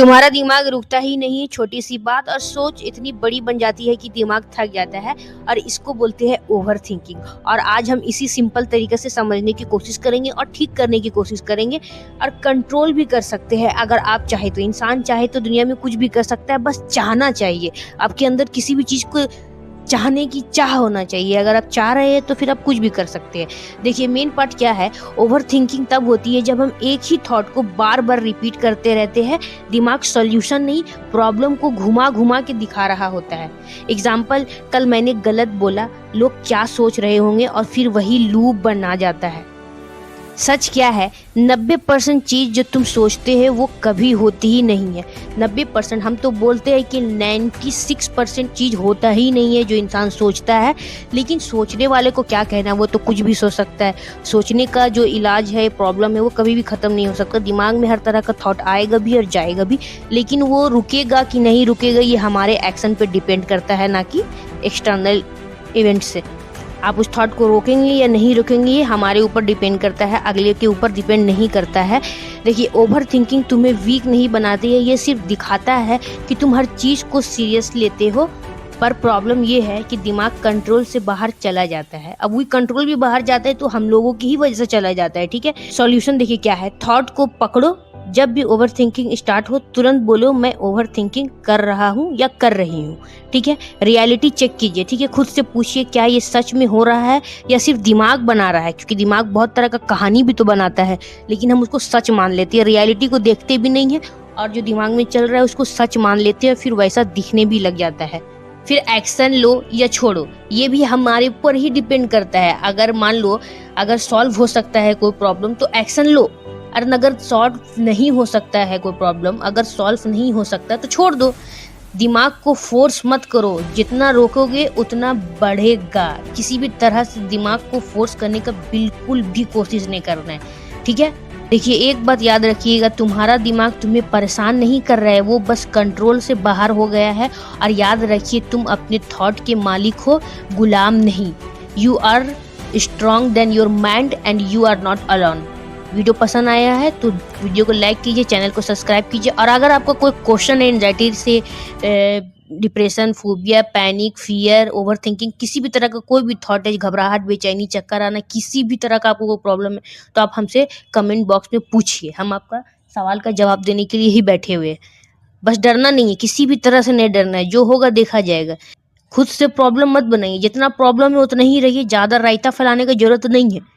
तुम्हारा दिमाग रुकता ही नहीं है, छोटी सी बात और सोच इतनी बड़ी बन जाती है कि दिमाग थक जाता है और इसको बोलते हैं ओवर थिंकिंग। और आज हम इसी सिंपल तरीके से समझने की कोशिश करेंगे और ठीक करने की कोशिश करेंगे और कंट्रोल भी कर सकते हैं अगर आप चाहे तो। इंसान चाहे तो दुनिया में कुछ भी कर सकता है, बस चाहना चाहिए। आपके अंदर किसी भी चीज़ को चाहने की चाह होना चाहिए। अगर आप चाह रहे हैं तो फिर आप कुछ भी कर सकते हैं। देखिए मेन पार्ट क्या है, ओवर थिंकिंग तब होती है जब हम एक ही थॉट को बार बार रिपीट करते रहते हैं। दिमाग सॉल्यूशन नहीं, प्रॉब्लम को घुमा घुमा के दिखा रहा होता है। एग्जाम्पल, कल मैंने गलत बोला, लोग क्या सोच रहे होंगे, और फिर वही लूप बना जाता है। सच क्या है, 90% चीज़ जो तुम सोचते हैं वो कभी होती ही नहीं है। 90%, हम तो बोलते हैं कि 96% चीज़ होता ही नहीं है जो इंसान सोचता है। लेकिन सोचने वाले को क्या कहना, वो तो कुछ भी सोच सकता है। सोचने का जो इलाज है, प्रॉब्लम है, वो कभी भी ख़त्म नहीं हो सकता। दिमाग में हर तरह का थॉट आएगा भी और जाएगा भी, लेकिन वो रुकेगा कि नहीं रुकेगा ये हमारे एक्शन पे डिपेंड करता है, ना कि एक्सटर्नल इवेंट से। आप उस थॉट को रोकेंगे या नहीं रोकेंगे ये हमारे ऊपर डिपेंड करता है, अगले के ऊपर डिपेंड नहीं करता है। देखिए ओवर थिंकिंग तुम्हें वीक नहीं बनाती है, ये सिर्फ दिखाता है कि तुम हर चीज़ को सीरियस लेते हो। पर प्रॉब्लम ये है कि दिमाग कंट्रोल से बाहर चला जाता है। अब वही कंट्रोल भी बाहर जाता है तो हम लोगों की ही वजह से चला जाता है। ठीक है, सॉल्यूशन देखिए क्या है, थॉट को पकड़ो। जब भी ओवर थिंकिंग स्टार्ट हो तुरंत बोलो मैं ओवर थिंकिंग कर रहा हूँ या कर रही हूँ। ठीक है, रियलिटी चेक कीजिए। ठीक है, खुद से पूछिए क्या ये सच में हो रहा है या सिर्फ दिमाग बना रहा है, क्योंकि दिमाग बहुत तरह का कहानी भी तो बनाता है, लेकिन हम उसको सच मान लेते हैं। रियलिटी को देखते भी नहीं है और जो दिमाग में चल रहा है उसको सच मान लेते हैं, फिर वैसा दिखने भी लग जाता है। फिर एक्शन लो या छोड़ो, ये भी हमारे ऊपर ही डिपेंड करता है। अगर मान लो अगर सॉल्व हो सकता है कोई प्रॉब्लम तो एक्शन लो, और अगर सॉल्व नहीं हो सकता है कोई प्रॉब्लम, अगर सॉल्व नहीं हो सकता तो छोड़ दो। दिमाग को फोर्स मत करो, जितना रोकोगे उतना बढ़ेगा। किसी भी तरह से दिमाग को फोर्स करने का बिल्कुल भी कोशिश नहीं करना है। ठीक है, देखिए एक बात याद रखिएगा, तुम्हारा दिमाग तुम्हें परेशान नहीं कर रहा है, वो बस कंट्रोल से बाहर हो गया है। और याद रखिए तुम अपने थॉट के मालिक हो, गुलाम नहीं। You are strong then your mind and you are not alone. Video पसंद आया है तो वीडियो को लाइक कीजिए, चैनल को सब्सक्राइब कीजिए। और अगर आपका कोई क्वेश्चन है एंजाइटी से, depression, phobia, panic, fear, over thinking, किसी भी तरह का कोई भी थॉट है, घबराहट, बेचैनी, चक्कर आना, किसी भी तरह का आपको कोई प्रॉब्लम है तो आप हमसे कमेंट बॉक्स में पूछिए। हम आपका सवाल का जवाब देने के लिए ही बैठे हुए हैं। बस डरना नहीं है, किसी भी तरह से नहीं डरना है, जो होगा देखा जाएगा। खुद से प्रॉब्लम मत बनाइए, जितना प्रॉब्लम है उतना ही रहिए, ज़्यादा रायता फैलाने की जरूरत नहीं है।